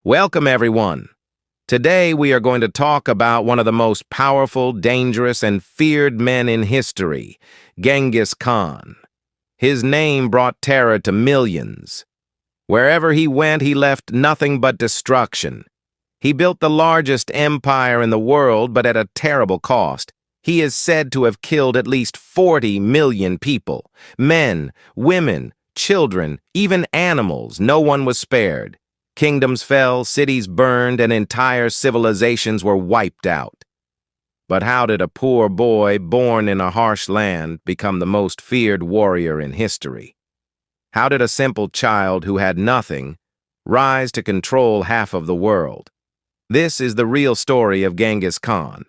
Welcome, everyone. Today we are going to talk about one of the most powerful, dangerous, and feared men in history, Genghis Khan. His name brought terror to millions. Wherever he went, he left nothing but destruction. He built the largest empire in the world, but at a terrible cost. He is said to have killed at least 40 million people. Men, women, children, even animals. No one was spared. Kingdoms fell, cities burned, and entire civilizations were wiped out. But how did a poor boy born in a harsh land become the most feared warrior in history? How did a simple child who had nothing rise to control half of the world? This is the real story of Genghis Khan,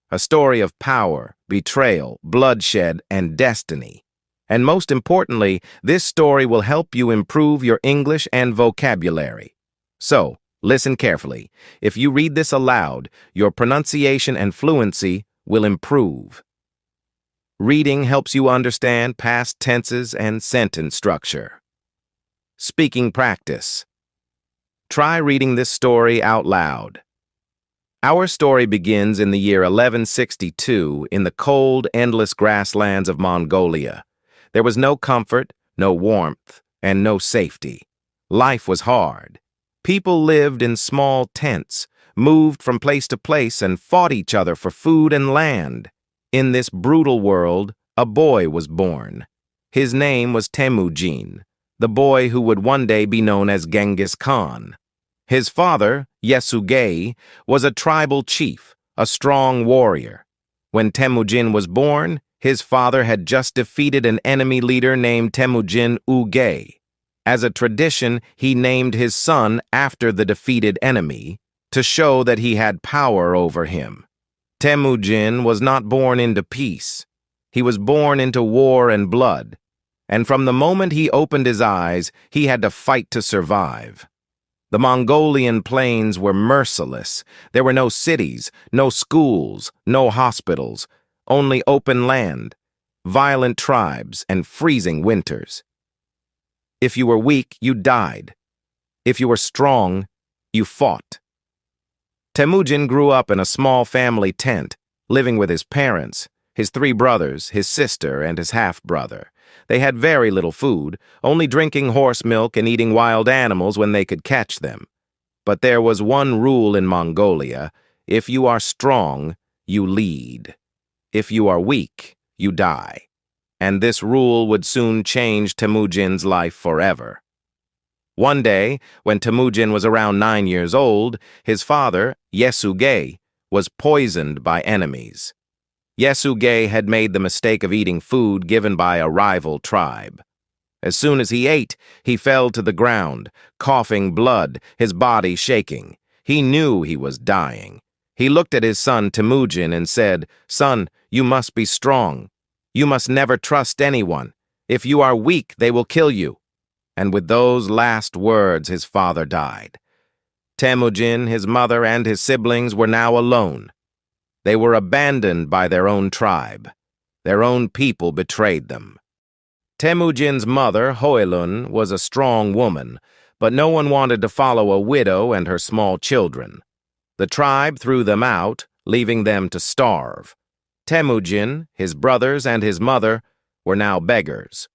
a story of power, betrayal, bloodshed, and destiny. And most importantly, this story will help you improve your English and vocabulary. So, listen carefully. If you read this aloud, your pronunciation and fluency will improve. Reading helps you understand past tenses and sentence structure. Speaking practice. Try reading this story out loud. Our story begins in the year 1162 in the cold, endless grasslands of Mongolia. There was no comfort, no warmth, and no safety. Life was hard. People lived in small tents, moved from place to place, and fought each other for food and land. In this brutal world, a boy was born. His name was Temujin, the boy who would one day be known as Genghis Khan. His father, Yesugei, was a tribal chief, a strong warrior. When Temujin was born, his father had just defeated an enemy leader named Temujin Ugei. As a tradition, he named his son after the defeated enemy to show that he had power over him. Temujin was not born into peace. He was born into war and blood, and from the moment he opened his eyes, he had to fight to survive. The Mongolian plains were merciless. There were no cities, no schools, no hospitals, only open land, violent tribes, and freezing winters. If you were weak, you died. If you were strong, you fought. Temujin grew up in a small family tent, living with his parents, his 3 brothers, his sister, and his half-brother. They had very little food, only drinking horse milk and eating wild animals when they could catch them. But there was one rule in Mongolia: if you are strong, you lead. If you are weak, you die. And this rule would soon change Temujin's life forever. One day, when Temujin was around 9 years old, his father, Yesugei, was poisoned by enemies. Yesugei had made the mistake of eating food given by a rival tribe. As soon as he ate, he fell to the ground, coughing blood, his body shaking. He knew he was dying. He looked at his son Temujin and said, "Son, you must be strong. You must never trust anyone. If you are weak, they will kill you." And with those last words, his father died. Temujin, his mother, and his siblings were now alone. They were abandoned by their own tribe. Their own people betrayed them. Temujin's mother, Hoelun, was a strong woman, but no one wanted to follow a widow and her small children. The tribe threw them out, leaving them to starve. Temujin, his brothers, and his mother were now beggars.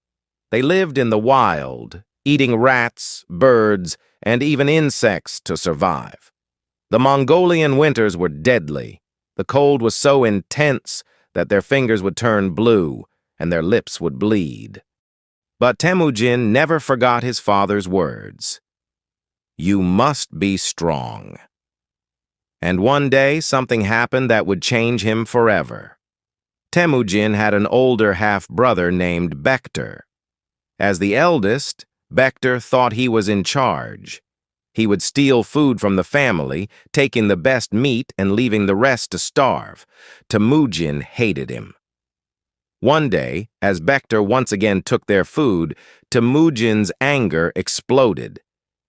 They lived in the wild, eating rats, birds, and even insects to survive. The Mongolian winters were deadly. The cold was so intense that their fingers would turn blue and their lips would bleed. But Temujin never forgot his father's words. "You must be strong." And one day something happened that would change him forever. Temujin had an older half-brother named Bektar. As the eldest, Bektar thought he was in charge. He would steal food from the family, taking the best meat and leaving the rest to starve. Temujin hated him. One day, as Bektar once again took their food, Temujin's anger exploded.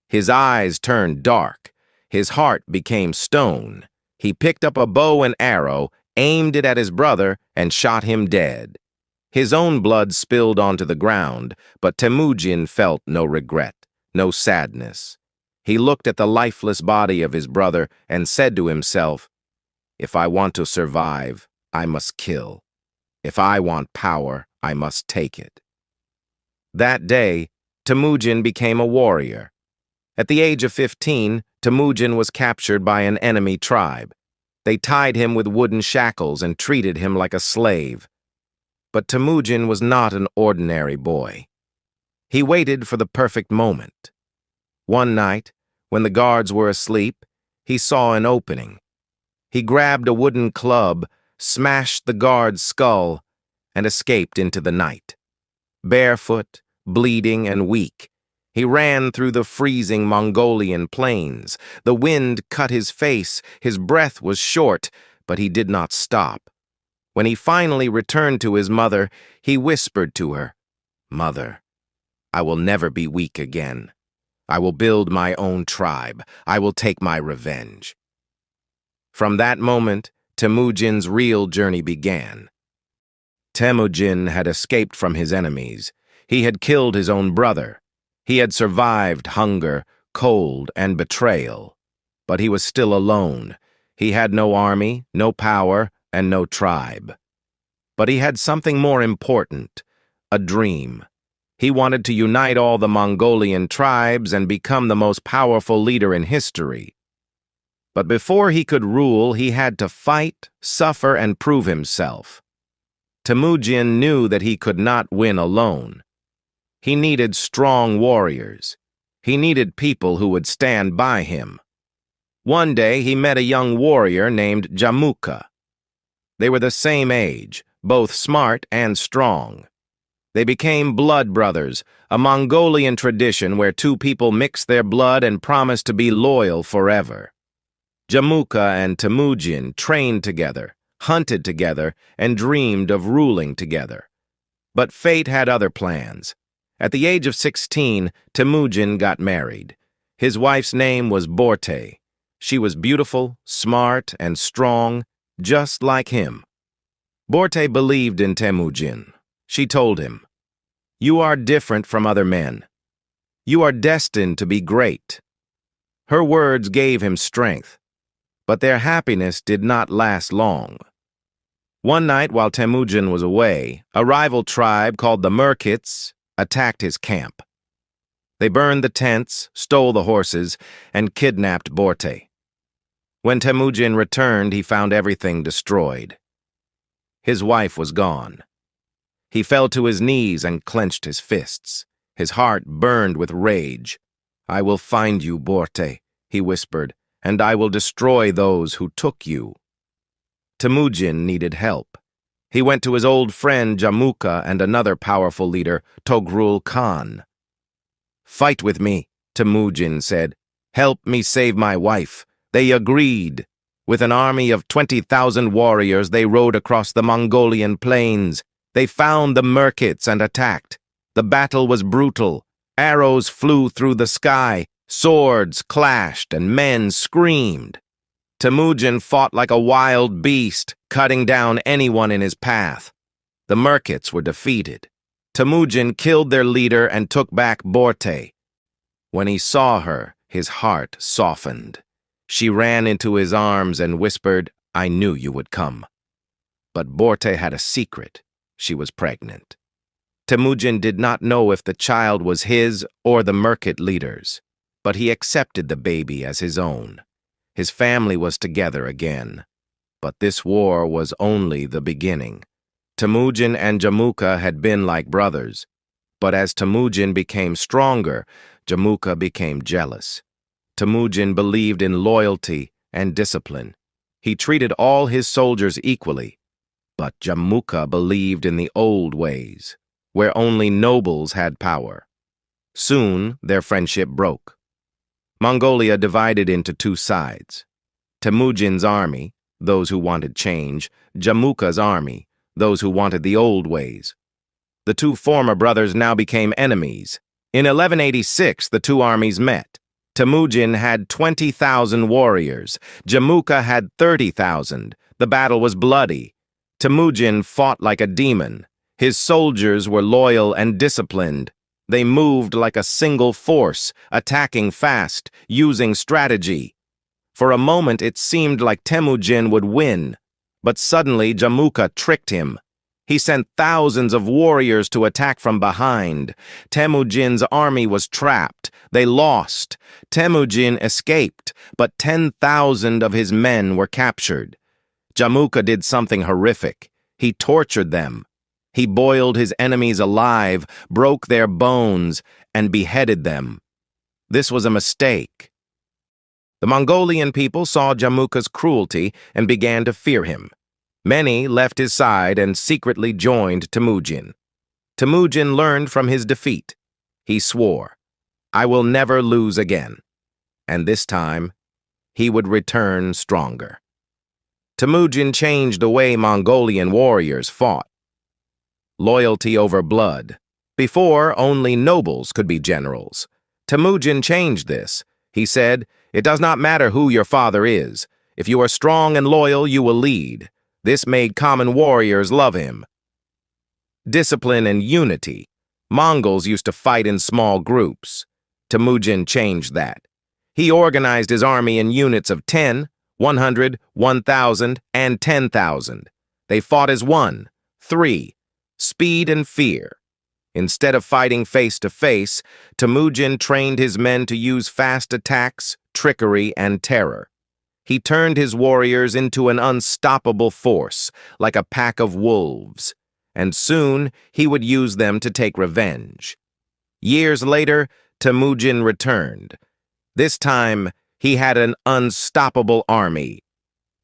His eyes turned dark. His heart became stone. He picked up a bow and arrow, aimed it at his brother, and shot him dead. His own blood spilled onto the ground, but Temujin felt no regret, no sadness. He looked at the lifeless body of his brother and said to himself, "If I want to survive, I must kill. If I want power, I must take it." That day, Temujin became a warrior. At the age of 15, Temujin was captured by an enemy tribe. They tied him with wooden shackles and treated him like a slave. But Temujin was not an ordinary boy. He waited for the perfect moment. One night, when the guards were asleep, he saw an opening. He grabbed a wooden club, smashed the guard's skull, and escaped into the night. Barefoot, bleeding, and weak, he ran through the freezing Mongolian plains. The wind cut his face, his breath was short, but he did not stop. When he finally returned to his mother, he whispered to her, "Mother, I will never be weak again. I will build my own tribe. I will take my revenge." From that moment, Temujin's real journey began. Temujin had escaped from his enemies. He had killed his own brother. He had survived hunger, cold, and betrayal. But he was still alone. He had no army, no power, and no tribe. But he had something more important, a dream. He wanted to unite all the Mongolian tribes and become the most powerful leader in history. But before he could rule, he had to fight, suffer, and prove himself. Temujin knew that he could not win alone. He needed strong warriors. He needed people who would stand by him. One day, he met a young warrior named Jamuka. They were the same age, both smart and strong. They became blood brothers, a Mongolian tradition where two people mix their blood and promise to be loyal forever. Jamuka and Temujin trained together, hunted together, and dreamed of ruling together. But fate had other plans. At the age of 16, Temujin got married. His wife's name was Borte. She was beautiful, smart, and strong, just like him. Borte believed in Temujin. She told him, "You are different from other men. You are destined to be great." Her words gave him strength, but their happiness did not last long. One night while Temujin was away, a rival tribe called the Merkits attacked his camp. They burned the tents, stole the horses, and kidnapped Borte. When Temujin returned, he found everything destroyed. His wife was gone. He fell to his knees and clenched his fists. His heart burned with rage. "I will find you, Borte," he whispered, "and I will destroy those who took you." Temujin needed help. He went to his old friend Jamuka and another powerful leader, Togrul Khan. "Fight with me," Temujin said. "Help me save my wife." They agreed. With an army of 20,000 warriors, they rode across the Mongolian plains. They found the Merkits and attacked. The battle was brutal. Arrows flew through the sky, swords clashed, and men screamed. Temujin fought like a wild beast, cutting down anyone in his path. The Merkits were defeated. Temujin killed their leader and took back Borte. When he saw her, his heart softened. She ran into his arms and whispered, "I knew you would come." But Borte had a secret. She was pregnant. Temujin did not know if the child was his or the Merkit leader's, but he accepted the baby as his own. His family was together again. But this war was only the beginning. Temujin and Jamuka had been like brothers. But as Temujin became stronger, Jamuka became jealous. Temujin believed in loyalty and discipline. He treated all his soldiers equally. But Jamuka believed in the old ways, where only nobles had power. Soon, their friendship broke. Mongolia divided into two sides. Temujin's army, those who wanted change, Jamuka's army, those who wanted the old ways. The two former brothers now became enemies. In 1186, the two armies met. Temujin had 20,000 warriors. Jamuka had 30,000. The battle was bloody. Temujin fought like a demon. His soldiers were loyal and disciplined. They moved like a single force, attacking fast, using strategy. For a moment it seemed like Temujin would win, but suddenly Jamuka tricked him. He sent thousands of warriors to attack from behind. Temujin's army was trapped. They lost. Temujin escaped, but 10,000 of his men were captured. Jamuka did something horrific. He tortured them. He boiled his enemies alive, broke their bones, and beheaded them. This was a mistake. The Mongolian people saw Jamuka's cruelty and began to fear him. Many left his side and secretly joined Temujin. Temujin learned from his defeat. He swore, "I will never lose again." And this time, he would return stronger. Temujin changed the way Mongolian warriors fought. Loyalty over blood. Before, only nobles could be generals. Temujin changed this. He said, "It does not matter who your father is. If you are strong and loyal, you will lead." This made common warriors love him. Discipline and unity. Mongols used to fight in small groups. Temujin changed that. He organized his army in units of 10, 100, 1,000, and 10,000. They fought as one. 3. Speed and fear. Instead of fighting face-to-face, Temujin trained his men to use fast attacks, trickery, and terror. He turned his warriors into an unstoppable force, like a pack of wolves, and soon he would use them to take revenge. Years later, Temujin returned. This time, he had an unstoppable army.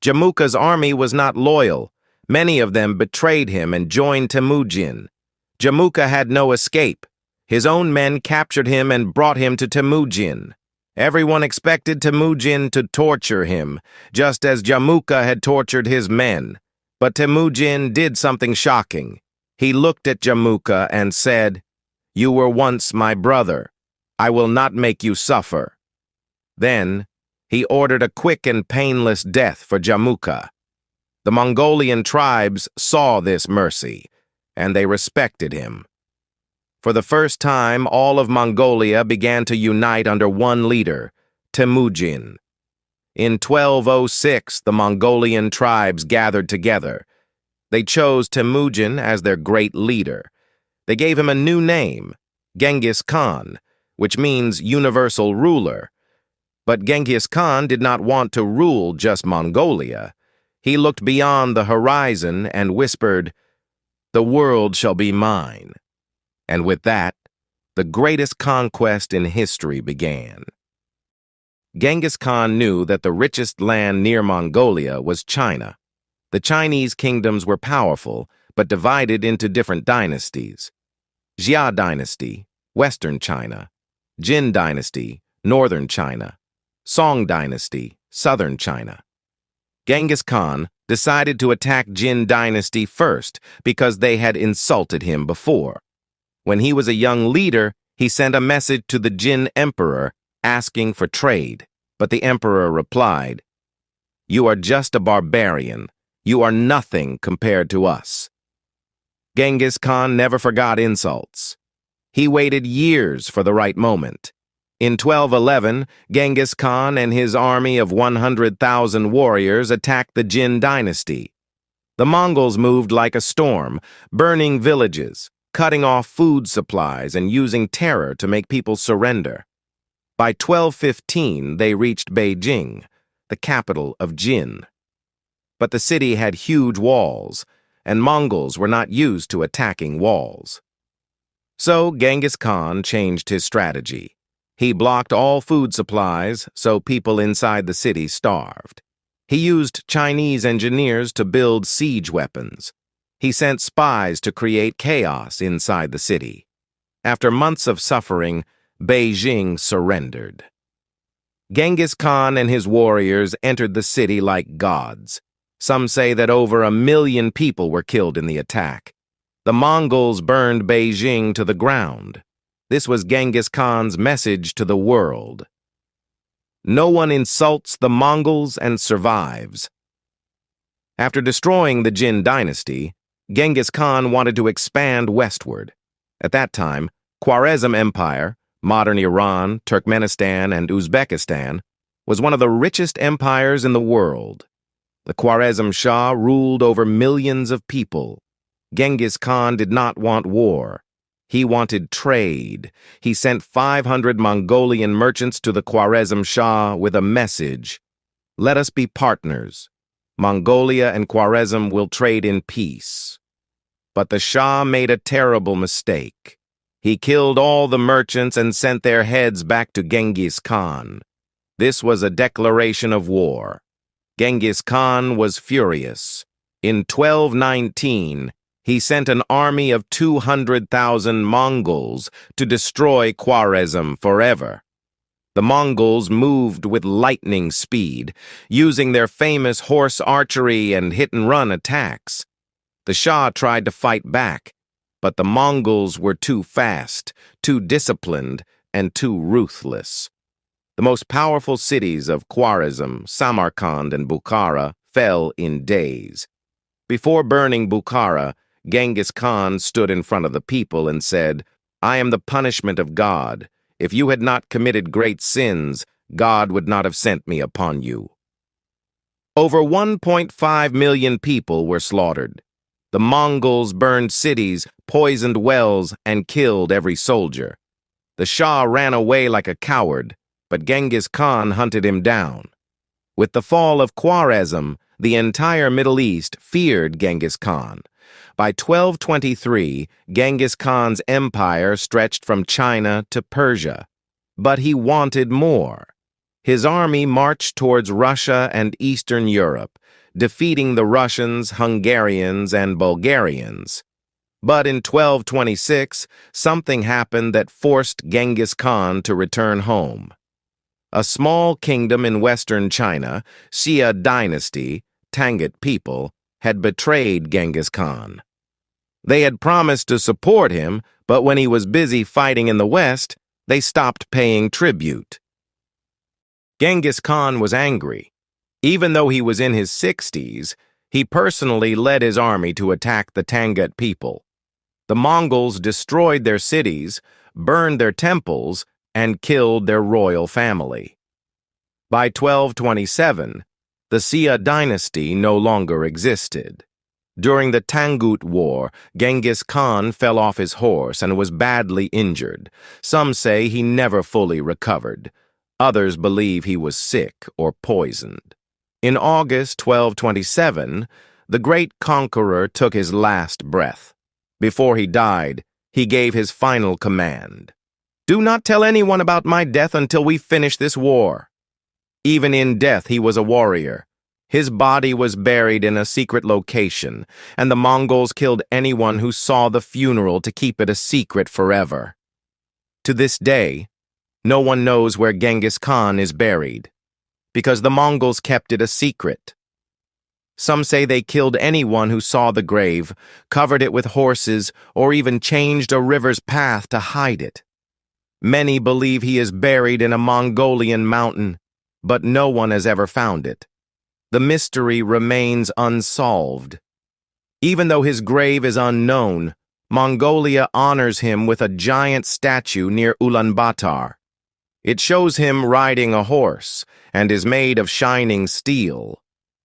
Jamuka's army was not loyal. Many of them betrayed him and joined Temujin. Jamuka had no escape. His own men captured him and brought him to Temujin. Everyone expected Temujin to torture him, just as Jamuka had tortured his men. But Temujin did something shocking. He looked at Jamuka and said, "You were once my brother. I will not make you suffer." Then, he ordered a quick and painless death for Jamuka. The Mongolian tribes saw this mercy, and they respected him. For the first time, all of Mongolia began to unite under one leader, Temujin. In 1206, the Mongolian tribes gathered together. They chose Temujin as their great leader. They gave him a new name, Genghis Khan, which means universal ruler. But Genghis Khan did not want to rule just Mongolia. He looked beyond the horizon and whispered, "The world shall be mine." And with that, the greatest conquest in history began. Genghis Khan knew that the richest land near Mongolia was China. The Chinese kingdoms were powerful, but divided into different dynasties. Jia Dynasty, Western China. Jin Dynasty, Northern China. Song Dynasty, Southern China. Genghis Khan decided to attack Jin Dynasty first because they had insulted him before. When he was a young leader, he sent a message to the Jin emperor asking for trade, but the emperor replied, "You are just a barbarian. You are nothing compared to us." Genghis Khan never forgot insults. He waited years for the right moment. In 1211, Genghis Khan and his army of 100,000 warriors attacked the Jin dynasty. The Mongols moved like a storm, burning villages, cutting off food supplies, and using terror to make people surrender. By 1215, they reached Beijing, the capital of Jin. But the city had huge walls, and Mongols were not used to attacking walls. So Genghis Khan changed his strategy. He blocked all food supplies so people inside the city starved. He used Chinese engineers to build siege weapons. He sent spies to create chaos inside the city. After months of suffering, Beijing surrendered. Genghis Khan and his warriors entered the city like gods. Some say that over 1 million people were killed in the attack. The Mongols burned Beijing to the ground. This was Genghis Khan's message to the world. No one insults the Mongols and survives. After destroying the Jin dynasty, Genghis Khan wanted to expand westward. At that time, Khwarezm Empire, modern Iran, Turkmenistan, and Uzbekistan, was one of the richest empires in the world. The Khwarezm Shah ruled over millions of people. Genghis Khan did not want war. He wanted trade. He sent 500 Mongolian merchants to the Khwarezm Shah with a message: "Let us be partners. Mongolia and Khwarezm will trade in peace." But the Shah made a terrible mistake. He killed all the merchants and sent their heads back to Genghis Khan. This was a declaration of war. Genghis Khan was furious. In 1219, he sent an army of 200,000 Mongols to destroy Khwarezm forever. The Mongols moved with lightning speed, using their famous horse archery and hit-and-run attacks. The Shah tried to fight back, but the Mongols were too fast, too disciplined, and too ruthless. The most powerful cities of Khwarezm, Samarkand, and Bukhara fell in days. Before burning Bukhara, Genghis Khan stood in front of the people and said, "I am the punishment of God. If you had not committed great sins, God would not have sent me upon you." Over 1.5 million people were slaughtered. The Mongols burned cities, poisoned wells, and killed every soldier. The Shah ran away like a coward, but Genghis Khan hunted him down. With the fall of Khwarezm, the entire Middle East feared Genghis Khan. By 1223, Genghis Khan's empire stretched from China to Persia. But he wanted more. His army marched towards Russia and Eastern Europe, defeating the Russians, Hungarians, and Bulgarians. But in 1226, something happened that forced Genghis Khan to return home. A small kingdom in western China, Xia dynasty, Tangut people, had betrayed Genghis Khan. They had promised to support him, but when he was busy fighting in the west, they stopped paying tribute. Genghis Khan was angry. Even though he was in his 60s, he personally led his army to attack the Tangut people. The Mongols destroyed their cities, burned their temples, and killed their royal family. By 1227, the Xia dynasty no longer existed. During the Tangut War, Genghis Khan fell off his horse and was badly injured. Some say he never fully recovered. Others believe he was sick or poisoned. In August 1227, the great conqueror took his last breath. Before he died, he gave his final command: "Do not tell anyone about my death until we finish this war." Even in death, he was a warrior. His body was buried in a secret location, and the Mongols killed anyone who saw the funeral to keep it a secret forever. To this day, no one knows where Genghis Khan is buried, because the Mongols kept it a secret. Some say they killed anyone who saw the grave, covered it with horses, or even changed a river's path to hide it. Many believe he is buried in a Mongolian mountain, but no one has ever found it. The mystery remains unsolved. Even though his grave is unknown, Mongolia honors him with a giant statue near Ulaanbaatar. It shows him riding a horse and is made of shining steel.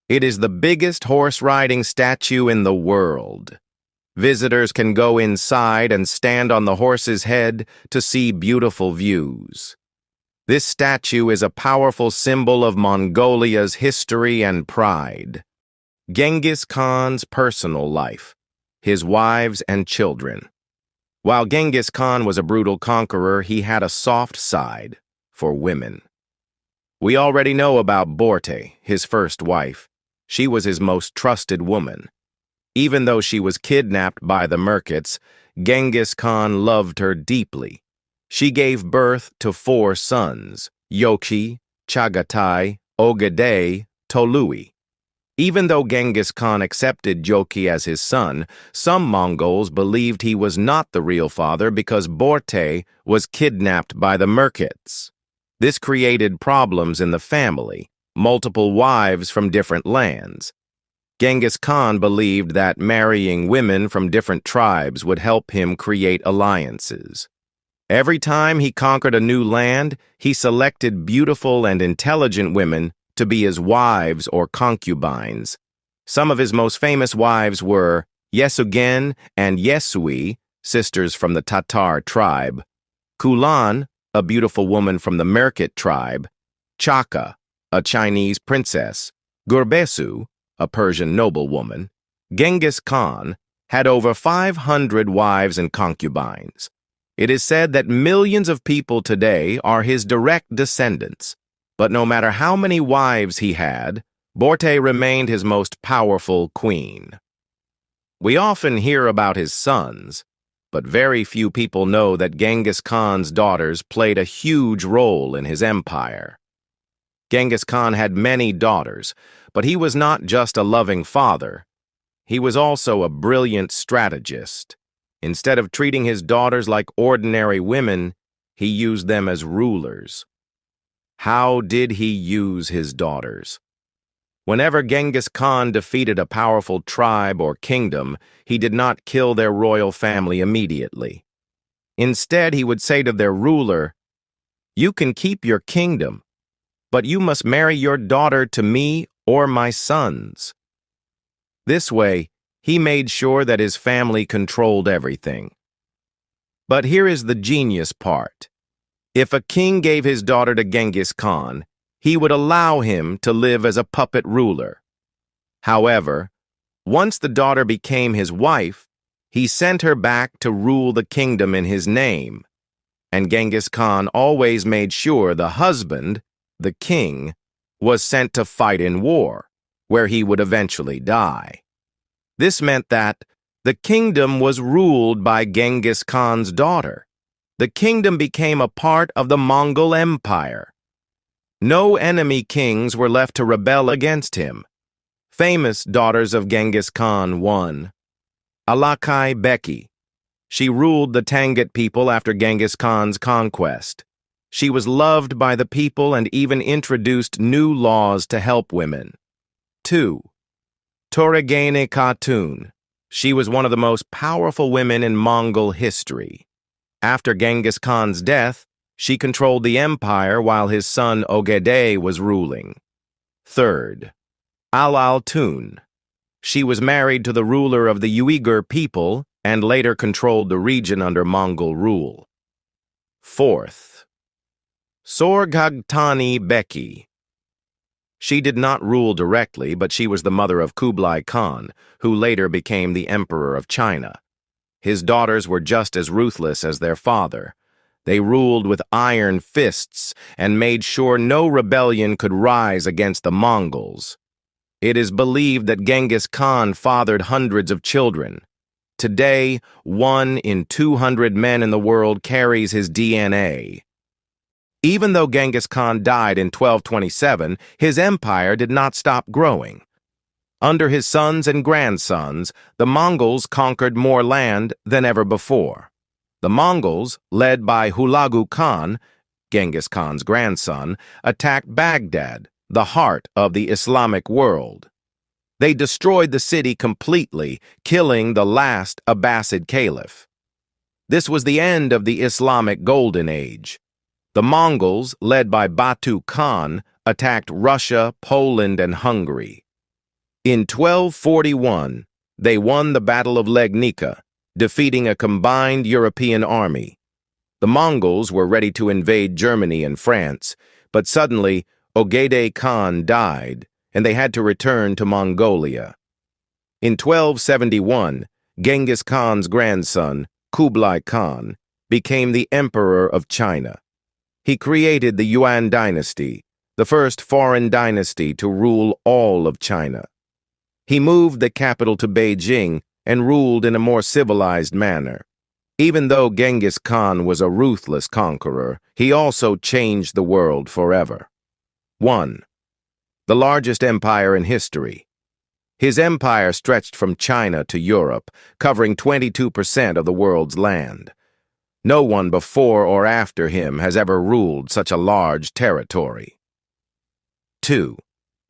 It is the biggest horse-riding statue in the world. Visitors can go inside and stand on the horse's head to see beautiful views. This statue is a powerful symbol of Mongolia's history and pride. Genghis Khan's personal life, his wives and children. While Genghis Khan was a brutal conqueror, he had a soft side for women. We already know about Borte, his first wife. She was his most trusted woman. Even though she was kidnapped by the Merkits, Genghis Khan loved her deeply. She gave birth to 4 sons: Yoki, Chagatai, Ogedei, Tolui. Even though Genghis Khan accepted Yoki as his son, some Mongols believed he was not the real father because Borte was kidnapped by the Merkits. This created problems in the family, multiple wives from different lands. Genghis Khan believed that marrying women from different tribes would help him create alliances. Every time he conquered a new land, he selected beautiful and intelligent women to be his wives or concubines. Some of his most famous wives were Yesugen and Yesui, sisters from the Tatar tribe; Kulan, a beautiful woman from the Merkit tribe; Chaka, a Chinese princess; Gurbesu, a Persian noblewoman. Genghis Khan had over 500 wives and concubines. It is said that millions of people today are his direct descendants. But no matter how many wives he had, Borte remained his most powerful queen. We often hear about his sons, but very few people know that Genghis Khan's daughters played a huge role in his empire. Genghis Khan had many daughters, but he was not just a loving father. He was also a brilliant strategist. Instead of treating his daughters like ordinary women, he used them as rulers. How did he use his daughters? Whenever Genghis Khan defeated a powerful tribe or kingdom, he did not kill their royal family immediately. Instead, he would say to their ruler, "You can keep your kingdom, but you must marry your daughter to me or my sons." This way, he made sure that his family controlled everything. But here is the genius part. If a king gave his daughter to Genghis Khan, he would allow him to live as a puppet ruler. However, once the daughter became his wife, he sent her back to rule the kingdom in his name. And Genghis Khan always made sure the husband, the king, was sent to fight in war, where he would eventually die. This meant that the kingdom was ruled by Genghis Khan's daughter. The kingdom became a part of the Mongol Empire. No enemy kings were left to rebel against him. Famous daughters of Genghis Khan: 1. Alakai Beki. She ruled the Tangut people after Genghis Khan's conquest. She was loved by the people and even introduced new laws to help women. 2. Toregene Khatun. She was one of the most powerful women in Mongol history. After Genghis Khan's death, she controlled the empire while his son Ogedei was ruling. 3. Al-Altun. She was married to the ruler of the Uyghur people and later controlled the region under Mongol rule. 4. Sorghaghtani Beki. She did not rule directly, but she was the mother of Kublai Khan, who later became the emperor of China. His daughters were just as ruthless as their father. They ruled with iron fists and made sure no rebellion could rise against the Mongols. It is believed that Genghis Khan fathered hundreds of children. Today, 1 in 200 men in the world carries his DNA. Even though Genghis Khan died in 1227, his empire did not stop growing. Under his sons and grandsons, the Mongols conquered more land than ever before. The Mongols, led by Hulagu Khan, Genghis Khan's grandson, attacked Baghdad, the heart of the Islamic world. They destroyed the city completely, killing the last Abbasid caliph. This was the end of the Islamic Golden Age. The Mongols, led by Batu Khan, attacked Russia, Poland, and Hungary. In 1241, they won the Battle of Legnica, defeating a combined European army. The Mongols were ready to invade Germany and France, but suddenly Ogedei Khan died, and they had to return to Mongolia. In 1271, Genghis Khan's grandson, Kublai Khan, became the emperor of China. He created the Yuan dynasty, the first foreign dynasty to rule all of China. He moved the capital to Beijing and ruled in a more civilized manner. Even though Genghis Khan was a ruthless conqueror, he also changed the world forever. 1. The largest empire in history. His empire stretched from China to Europe, covering 22% of the world's land. No one before or after him has ever ruled such a large territory. 2.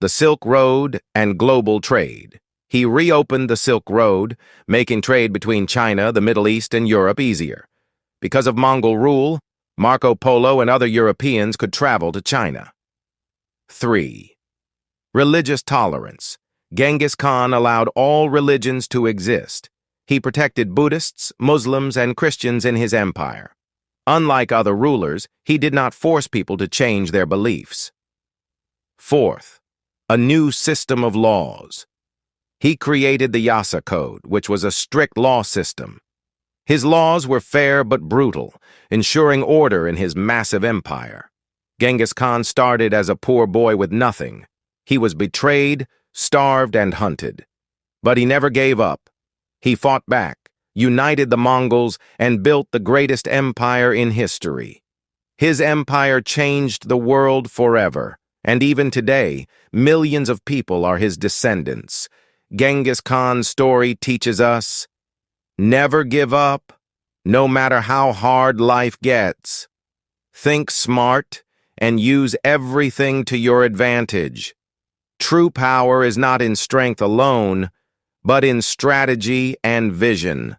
The Silk Road and global trade. He reopened the Silk Road, making trade between China, the Middle East, and Europe easier. Because of Mongol rule, Marco Polo and other Europeans could travel to China. 3. Religious tolerance. Genghis Khan allowed all religions to exist. He protected Buddhists, Muslims, and Christians in his empire. Unlike other rulers, he did not force people to change their beliefs. 4th, a new system of laws. He created the Yasa Code, which was a strict law system. His laws were fair but brutal, ensuring order in his massive empire. Genghis Khan started as a poor boy with nothing. He was betrayed, starved, and hunted. But he never gave up. He fought back, united the Mongols, and built the greatest empire in history. His empire changed the world forever, and even today, millions of people are his descendants. Genghis Khan's story teaches us, never give up, no matter how hard life gets. Think smart and use everything to your advantage. True power is not in strength alone, but in strategy and vision.